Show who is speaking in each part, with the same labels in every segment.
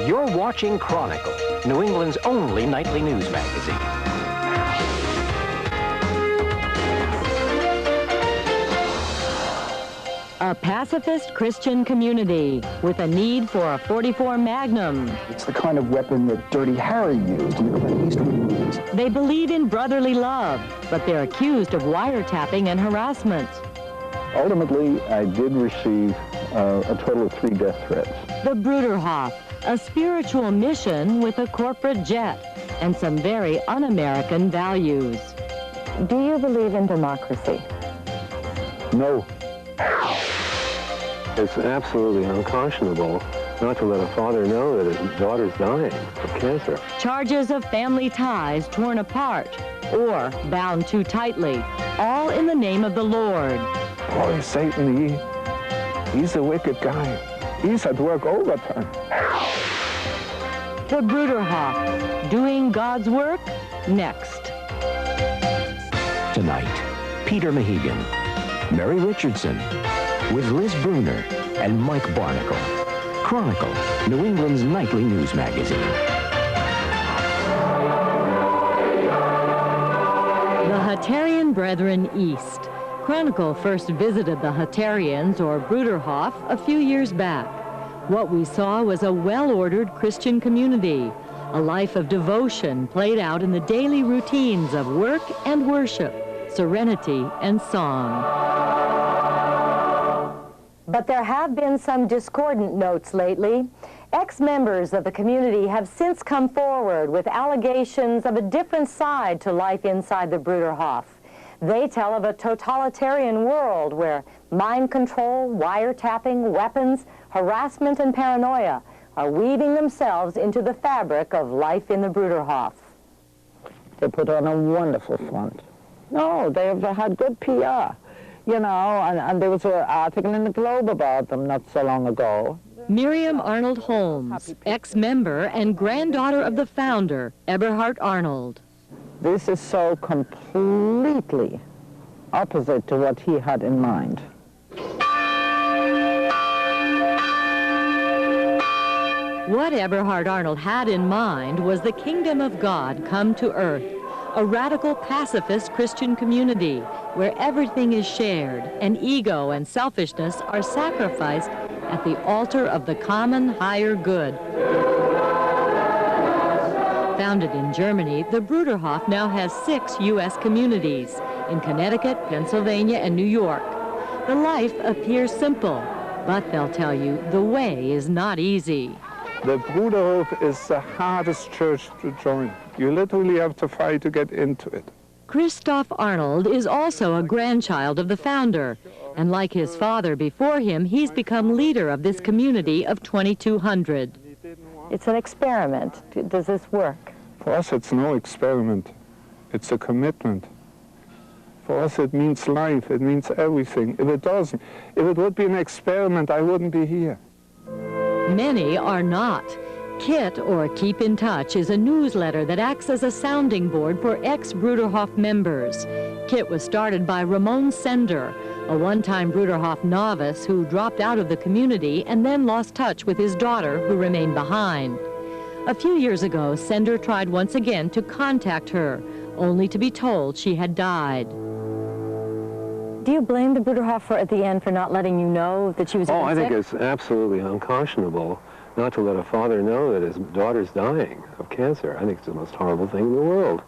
Speaker 1: You're watching Chronicle, New England's only nightly news magazine.
Speaker 2: A pacifist Christian community with a need for a .44 Magnum.
Speaker 3: It's the kind of weapon that Dirty Harry used in the Clint Eastwood movies.
Speaker 2: They believe in brotherly love, but they're accused of wiretapping and harassment.
Speaker 3: Ultimately, I did receive a total of 3 death threats.
Speaker 2: The Bruderhof, a spiritual mission with a corporate jet and some very un-American values. Do you believe in democracy?
Speaker 3: No.
Speaker 4: It's absolutely unconscionable not to let a father know that his daughter's dying of cancer.
Speaker 2: Charges of family ties torn apart or bound too tightly, all in the name of the Lord.
Speaker 3: Boy, Satan, he's a wicked guy. He's at work overtime.
Speaker 2: The Bruderhof, doing God's work, next.
Speaker 1: Tonight, Peter Mahegan, Mary Richardson, with Liz Bruner and Mike Barnacle. Chronicle, New England's nightly news magazine.
Speaker 2: The Hattarian Brethren East. Chronicle first visited the Hattarians, or Bruderhof, a few years back. What we saw was a well-ordered Christian community, a life of devotion played out in the daily routines of work and worship, serenity and song. But there have been some discordant notes lately. Ex-members of the community have since come forward with allegations of a different side to life inside the Bruderhof. They tell of a totalitarian world where mind control, wiretapping, weapons, harassment, and paranoia are weaving themselves into the fabric of life in the Bruderhof.
Speaker 5: They put on a wonderful front. No, they've had good PR. You know, and there was an article in the Globe about them not so long ago.
Speaker 2: Miriam Arnold Holmes, ex-member and granddaughter of the founder, Eberhard Arnold.
Speaker 5: This is so completely opposite to what he had in mind.
Speaker 2: What Eberhard Arnold had in mind was the kingdom of God come to earth, a radical pacifist Christian community where everything is shared and ego and selfishness are sacrificed at the altar of the common higher good. Founded in Germany, the Bruderhof now has 6 U.S. communities in Connecticut, Pennsylvania, and New York. The life appears simple, but they'll tell you the way is not easy.
Speaker 6: The Bruderhof is the hardest church to join. You literally have to fight to get into it.
Speaker 2: Christoph Arnold is also a grandchild of the founder, and like his father before him, he's become leader of this community of 2,200. It's an experiment. Does this work?
Speaker 6: For us, it's no experiment. It's a commitment. For us, it means life. It means everything. If it doesn't, if it would be an experiment, I wouldn't be here.
Speaker 2: Many are not. KIT, or Keep in Touch, is a newsletter that acts as a sounding board for ex-Bruderhof members. KIT was started by Ramon Sender, a one-time Bruderhof novice who dropped out of the community and then lost touch with his daughter, who remained behind. A few years ago, Sender tried once again to contact her, only to be told she had died. Do you blame the Bruderhof at the end for not letting you know that she was sick?
Speaker 4: Oh, I think it's absolutely unconscionable not to let a father know that his daughter's dying of cancer. I think it's the most horrible thing in the world.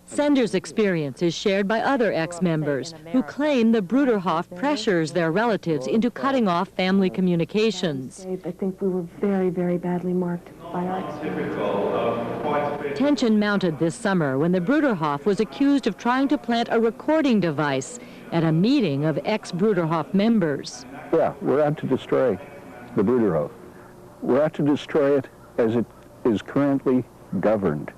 Speaker 2: Sender's experience is shared by other ex-members who claim the Bruderhof pressures their relatives into cutting off family communications.
Speaker 7: I think we were very, very badly marked by our experience.
Speaker 2: Tension mounted this summer when the Bruderhof was accused of trying to plant a recording device at a meeting of ex-Bruderhof members.
Speaker 3: Yeah, we're out to destroy the Bruderhof. We're out to destroy it as it is currently governed.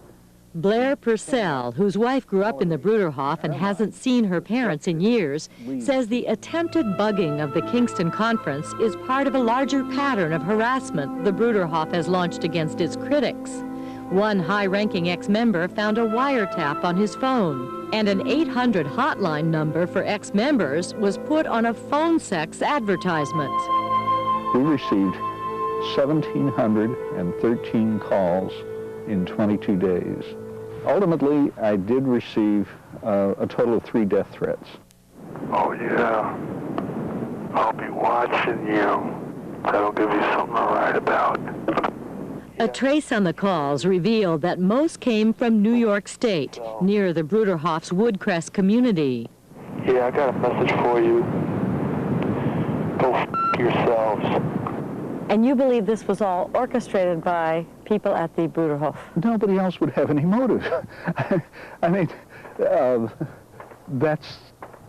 Speaker 2: Blair Purcell, whose wife grew up in the Bruderhof and hasn't seen her parents in years, says the attempted bugging of the Kingston Conference is part of a larger pattern of harassment the Bruderhof has launched against its critics. One high-ranking ex-member found a wiretap on his phone, and an 800 hotline number for ex-members was put on a phone sex advertisement.
Speaker 3: We received 1,713 calls in 22 days. Ultimately, I did receive a total of 3 death threats.
Speaker 8: Oh yeah, I'll be watching you. That'll give you something to write about.
Speaker 2: A trace on the calls revealed that most came from New York State, near the Bruderhof's Woodcrest community.
Speaker 8: Yeah, I got a message for you. Go f*** yourselves.
Speaker 9: And you believe this was all orchestrated by people at the Bruderhof?
Speaker 3: Nobody else would have any motive. I mean, that's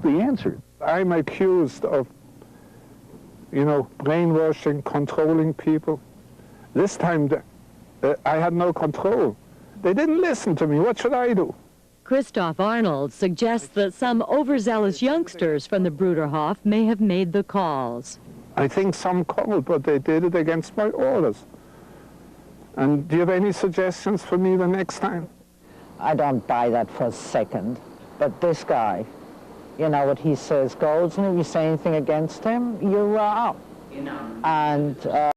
Speaker 3: the answer.
Speaker 6: I'm accused of, brainwashing, controlling people. This time, I had no control. They didn't listen to me. What should I do?
Speaker 2: Christoph Arnold suggests that some overzealous youngsters from the Bruderhof may have made the calls.
Speaker 6: I think some called, but they did it against my orders. And do you have any suggestions for me the next time?
Speaker 5: I don't buy that for a second. But this guy, what he says goes, and if you say anything against him, you're out. And